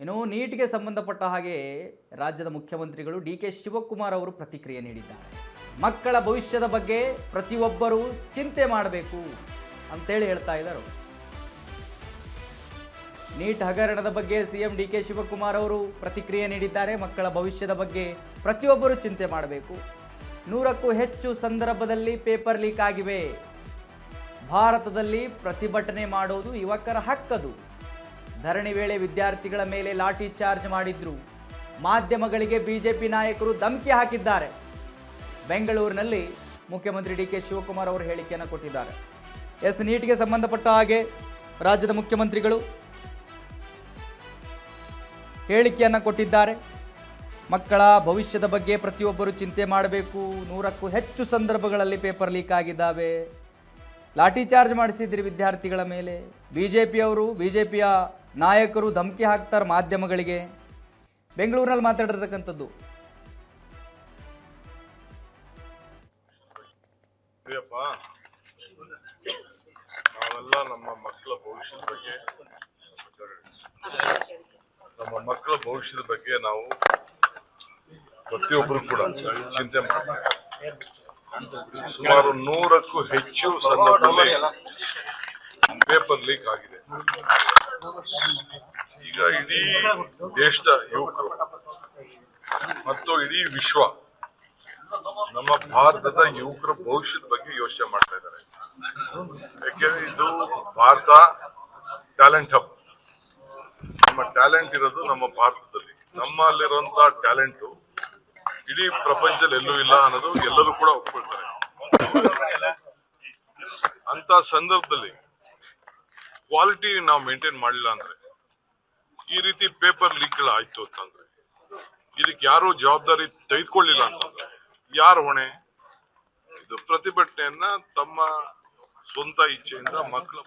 ಇನ್ನು ನೀಟ್ಗೆ ಸಂಬಂಧಪಟ್ಟ ಹಾಗೆ ರಾಜ್ಯದ ಮುಖ್ಯಮಂತ್ರಿಗಳು ಡಿ.ಕೆ. ಶಿವಕುಮಾರ್ ಅವರು ಪ್ರತಿಕ್ರಿಯೆ ನೀಡಿದ್ದಾರೆ. ಮಕ್ಕಳ ಭವಿಷ್ಯದ ಬಗ್ಗೆ ಪ್ರತಿಯೊಬ್ಬರೂ ಚಿಂತೆ ಮಾಡಬೇಕು ಅಂತೇಳಿ ಹೇಳ್ತಾ ಇದ್ದಾರೆ. ನೀಟ್ ಹಗರಣದ ಬಗ್ಗೆ ಸಿಎಂ ಡಿ.ಕೆ. ಶಿವಕುಮಾರ್ ಅವರು ಪ್ರತಿಕ್ರಿಯೆ ನೀಡಿದ್ದಾರೆ. ಮಕ್ಕಳ ಭವಿಷ್ಯದ ಬಗ್ಗೆ ಪ್ರತಿಯೊಬ್ಬರೂ ಚಿಂತೆ ಮಾಡಬೇಕು. 100ಕ್ಕೂ ಹೆಚ್ಚು ಸಂದರ್ಭದಲ್ಲಿ ಪೇಪರ್ ಲೀಕ್ ಆಗಿವೆ. ಭಾರತದಲ್ಲಿ ಪ್ರತಿಭಟನೆ ಮಾಡೋದು ಯುವಕರ ಹಕ್ಕದು. ಧರಣಿ ವೇಳೆ ವಿದ್ಯಾರ್ಥಿಗಳ ಮೇಲೆ ಲಾಠಿ ಚಾರ್ಜ್ ಮಾಡಿದ್ರು. ಮಾಧ್ಯಮಗಳಿಗೆ ಬಿಜೆಪಿ ನಾಯಕರು ಧಮಕಿ ಹಾಕಿದ್ದಾರೆ. ಬೆಂಗಳೂರಿನಲ್ಲಿ ಮುಖ್ಯಮಂತ್ರಿ ಡಿ.ಕೆ. ಶಿವಕುಮಾರ್ ಅವರು ಹೇಳಿಕೆಯನ್ನು ಕೊಟ್ಟಿದ್ದಾರೆ. ನೀಟ್ಗೆ ಸಂಬಂಧಪಟ್ಟ ಹಾಗೆ ರಾಜ್ಯದ ಮುಖ್ಯಮಂತ್ರಿಗಳು ಹೇಳಿಕೆಯನ್ನು ಕೊಟ್ಟಿದ್ದಾರೆ. ಮಕ್ಕಳ ಭವಿಷ್ಯದ ಬಗ್ಗೆ ಪ್ರತಿಯೊಬ್ಬರು ಚಿಂತೆ ಮಾಡಬೇಕು. 100ಕ್ಕೂ ಹೆಚ್ಚು ಸಂದರ್ಭಗಳಲ್ಲಿ ಪೇಪರ್ ಲೀಕ್ ಆಗಿದ್ದಾವೆ. ಲಾಠಿ ಚಾರ್ಜ್ ಮಾಡಿಸಿದ್ರಿ ವಿದ್ಯಾರ್ಥಿಗಳ ಮೇಲೆ. ಬಿಜೆಪಿಯ ನಾಯಕರು ಧಮಕಿ ಹಾಕ್ತಾರೆ ಮಾಧ್ಯಮಗಳಿಗೆ. ಬೆಂಗಳೂರಿನಲ್ಲಿ ಮಾತಾಡಿರ್ತಕ್ಕಂಥದ್ದು. ನಾವೆಲ್ಲ ನಮ್ಮ ಮಕ್ಕಳ ಭವಿಷ್ಯದ ಬಗ್ಗೆ ನಾವು ಪ್ರತಿಯೊಬ್ಬರು ಕೂಡ ಚಿಂತೆ ಮಾಡ್ತಾರೆ. ಸುಮಾರು 100ಕ್ಕೂ ಹೆಚ್ಚು ಸಂದರ್ಭದಲ್ಲಿ ಪೇಪರ್ ಲೀಕ್ ಆಗಿದೆ. ಈಗ ಇಡೀ ದೇಶದ ಯುವಕರು ಮತ್ತು ಇಡೀ ವಿಶ್ವ ನಮ್ಮ ಭಾರತದ ಯುವಕರ ಭವಿಷ್ಯದ ಬಗ್ಗೆ ಯೋಚನೆ ಮಾಡ್ತಾ ಇದ್ದಾರೆ. ಯಾಕೆಂದ್ರೆ ಇದು ಭಾರತ ಟ್ಯಾಲೆಂಟ್ ಹಬ್. ನಮ್ಮ ಟ್ಯಾಲೆಂಟ್ ಇರೋದು ನಮ್ಮ ಭಾರತದಲ್ಲಿ. ನಮ್ಮಲ್ಲಿರುವಂತಹ ಟ್ಯಾಲೆಂಟು ಇಡೀ ಪ್ರಪಂಚದಲ್ಲಿ ಎಲ್ಲೂ ಇಲ್ಲ ಅನ್ನೋದು ಎಲ್ಲರೂ ಕೂಡ ಒಪ್ಕೊಳ್ತಾರೆ. ಅಂತ ಸಂದರ್ಭದಲ್ಲಿ ಕ್ವಾಲಿಟಿ ನಾವು ಮೇಂಟೈನ್ ಮಾಡಲಿಲ್ಲ ಅಂದ್ರೆ, ಈ ರೀತಿ ಪೇಪರ್ ಲೀಕ್ಗಳು ಆಯ್ತು ಅಂತಂದ್ರೆ, ಇದಕ್ಕೆ ಯಾರು ಜವಾಬ್ದಾರಿ ತೆಗೆದುಕೊಳ್ಳಿಲ್ಲ ಅಂತಂದ್ರೆ ಯಾರು ಹೊಣೆ? ಇದು ಪ್ರತಿಭಟನೆಯನ್ನ ತಮ್ಮ ಸ್ವಂತ ಇಚ್ಛೆಯಿಂದ ಮಕ್ಕಳ